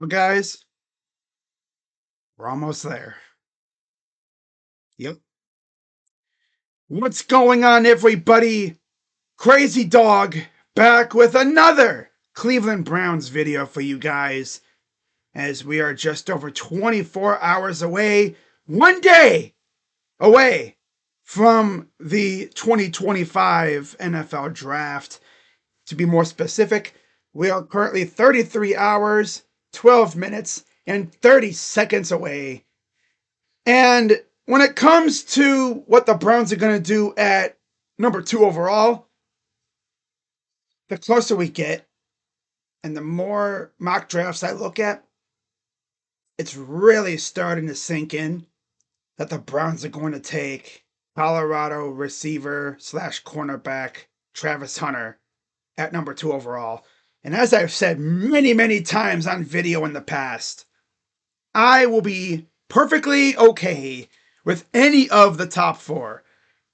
Well, guys, we're almost there. Yep. What's going on, everybody? Crazy Dog back with another Cleveland Browns video for you guys as we are just over 24 hours away, one day away from the 2025 NFL Draft. To be more specific, we are currently 33 hours, 12 minutes, and 30 seconds away. And when it comes to what the Browns are going to do at number 2 overall, the closer we get and the more mock drafts I look at, it's really starting to sink in that the Browns are going to take Colorado receiver slash cornerback Travis Hunter at number 2 overall. And as I've said many, many times on video in the past, I will be perfectly okay with any of the top 4.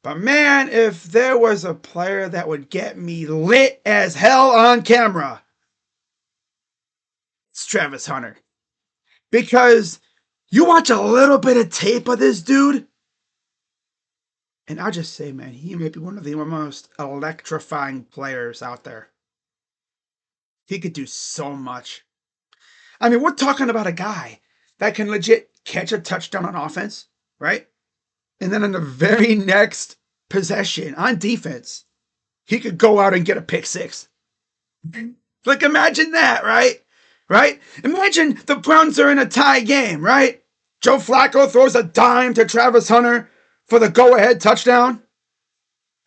But man, if there was a player that would get me lit as hell on camera, it's Travis Hunter. Because you watch a little bit of tape of this dude, and I'll just say, man, he may be one of the most electrifying players out there. He could do so much. I mean, we're talking about a guy that can legit catch a touchdown on offense, right? And then in the very next possession on defense, he could go out and get a pick six. Like, imagine that, right? Right? Imagine the Browns are in a tie game, right? Joe Flacco throws a dime to Travis Hunter for the go-ahead touchdown.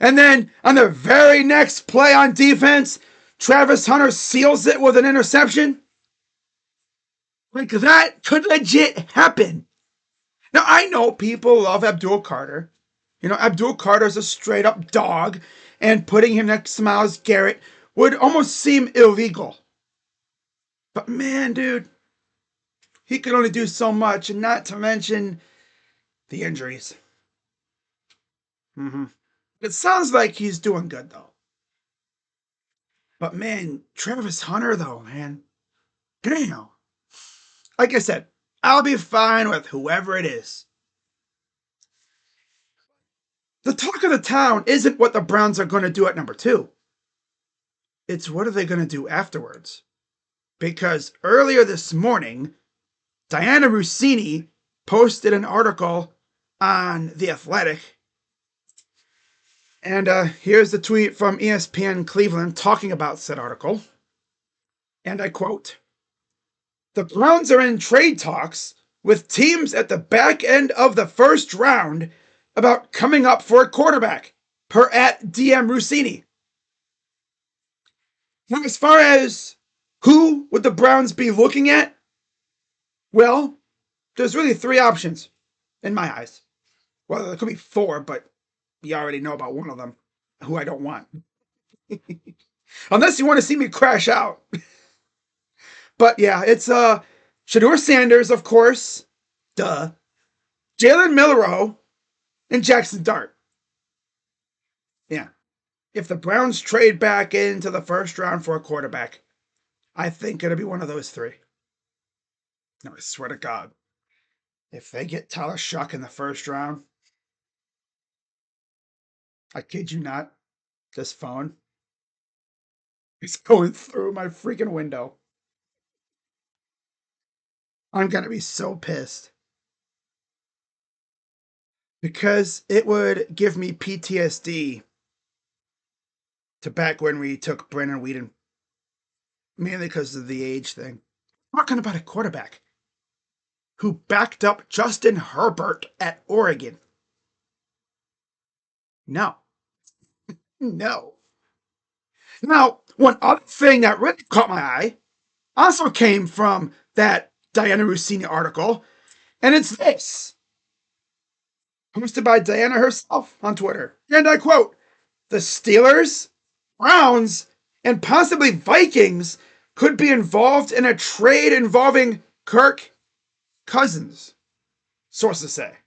And then on the very next play on defense, Travis Hunter seals it with an interception. Like, that could legit happen. Now, I know people love Abdul Carter. You know, Abdul Carter's a straight-up dog, and putting him next to Myles Garrett would almost seem illegal. But man, dude, he could only do so much, and not to mention the injuries. It sounds like he's doing good, though. But man, Travis Hunter, though, man, damn. Like I said, I'll be fine with whoever it is. The talk of the town isn't what the Browns are going to do at number 2. It's what are they going to do afterwards. Because earlier this morning, Diana Rossini posted an article on The Athletic. And here's the tweet from ESPN Cleveland talking about said article. And I quote, "The Browns are in trade talks with teams at the back end of the first round about coming up for a quarterback, per at DM Rossini." Now, as far as who would the Browns be looking at, well, there's really 3 options in my eyes. Well, there could be 4, but you already know about one of them, who I don't want. Unless you want to see me crash out. But yeah, it's Shedeur Sanders, of course. Duh. Jalen Milroe and Jackson Dart. Yeah. If the Browns trade back into the first round for a quarterback, I think it'll be one of those 3. No, I swear to God. If they get Tyler Shuck in the first round, I kid you not, this phone is going through my freaking window. I'm going to be so pissed. Because it would give me PTSD to back when we took Brandon Whedon. Mainly because of the age thing. I'm talking about a quarterback who backed up Justin Herbert at Oregon. No. No. Now, one other thing that really caught my eye also came from that Diana Rossini article, and it's this. Posted by Diana herself on Twitter. And I quote, "The Steelers, Browns, and possibly Vikings could be involved in a trade involving Kirk Cousins," sources say.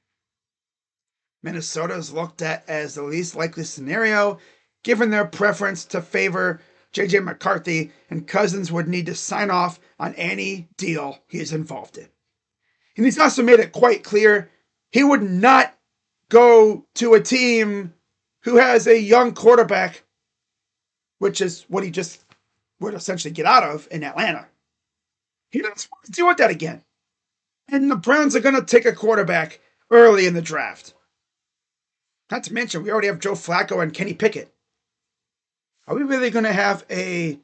Minnesota is looked at as the least likely scenario, given their preference to favor J.J. McCarthy and Cousins would need to sign off on any deal he is involved in. And he's also made it quite clear he would not go to a team who has a young quarterback, which is what he just would essentially get out of in Atlanta. He doesn't want to deal with that again. And the Browns are going to take a quarterback early in the draft. Not to mention, we already have Joe Flacco and Kenny Pickett. Are we really going to have a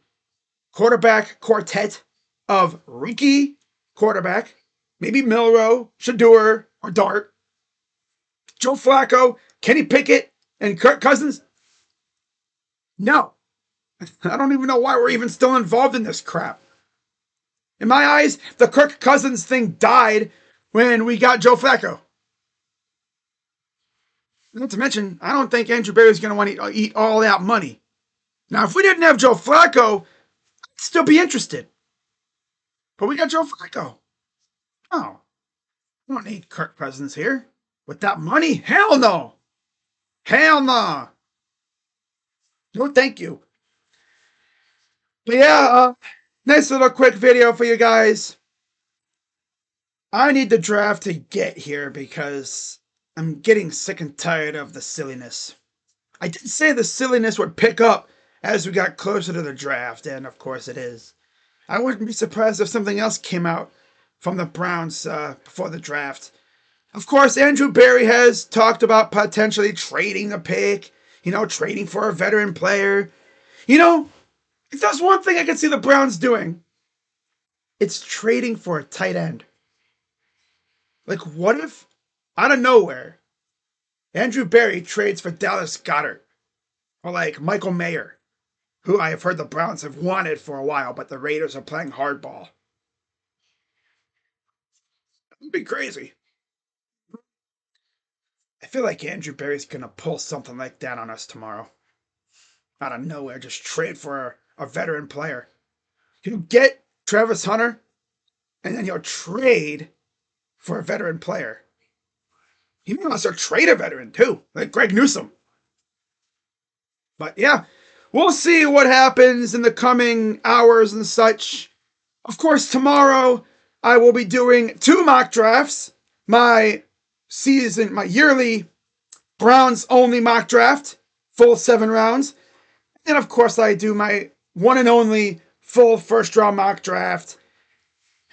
quarterback quartet of rookie quarterback, maybe Milroe, Shador, or Dart, Joe Flacco, Kenny Pickett, and Kirk Cousins? No. I don't even know why we're even still involved in this crap. In my eyes, the Kirk Cousins thing died when we got Joe Flacco. Not to mention, I don't think Andrew Berry's going to want to eat all that money. Now, if we didn't have Joe Flacco, I'd still be interested. But we got Joe Flacco. Oh, we don't need Kirk Cousins here. With that money? Hell no. Hell no. No, thank you. But yeah, nice little quick video for you guys. I need the draft to get here because I'm getting sick and tired of the silliness. I did say the silliness would pick up as we got closer to the draft, and of course it is. I wouldn't be surprised if something else came out from the Browns before the draft. Of course, Andrew Berry has talked about potentially trading the pick, trading for a veteran player. If there's one thing I can see the Browns doing, it's trading for a tight end. Like, what if, out of nowhere, Andrew Berry trades for Dallas Goedert or like Michael Mayer, who I have heard the Browns have wanted for a while, but the Raiders are playing hardball. That'd be crazy. I feel like Andrew Berry's going to pull something like that on us tomorrow. Out of nowhere, just trade for a veteran player. He'll get Travis Hunter, and then he'll trade for a veteran player. He may also trade a veteran too, like Greg Newsome. But yeah, we'll see what happens in the coming hours and such. Of course, tomorrow I will be doing 2 mock drafts. My yearly Browns only mock draft, full 7 rounds. And of course, I do my one and only full first round mock draft.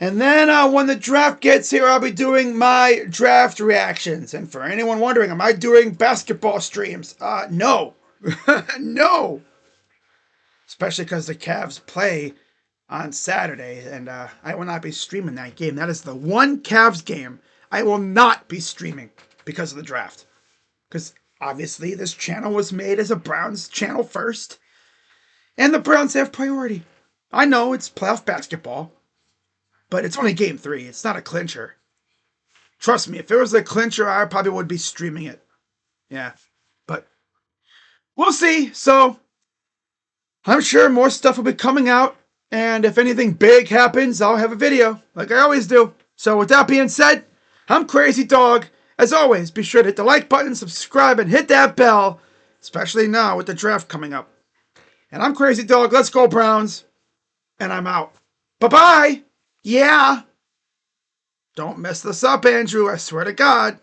And then when the draft gets here, I'll be doing my draft reactions. And for anyone wondering, am I doing basketball streams? No. No. Especially because the Cavs play on Saturday, and I will not be streaming that game. That is the one Cavs game I will not be streaming because of the draft. Because obviously this channel was made as a Browns channel first, and the Browns have priority. I know it's playoff basketball, but it's only game 3. It's not a clincher. Trust me, if it was a clincher, I probably would be streaming it. Yeah, but we'll see. So I'm sure more stuff will be coming out, and if anything big happens, I'll have a video, like I always do. So with that being said, I'm Crazy Dog. As always, be sure to hit the like button, subscribe, and hit that bell, especially now with the draft coming up. And I'm Crazy Dog. Let's go, Browns. And I'm out. Bye-bye. Yeah. Don't mess this up, Andrew. I swear to God.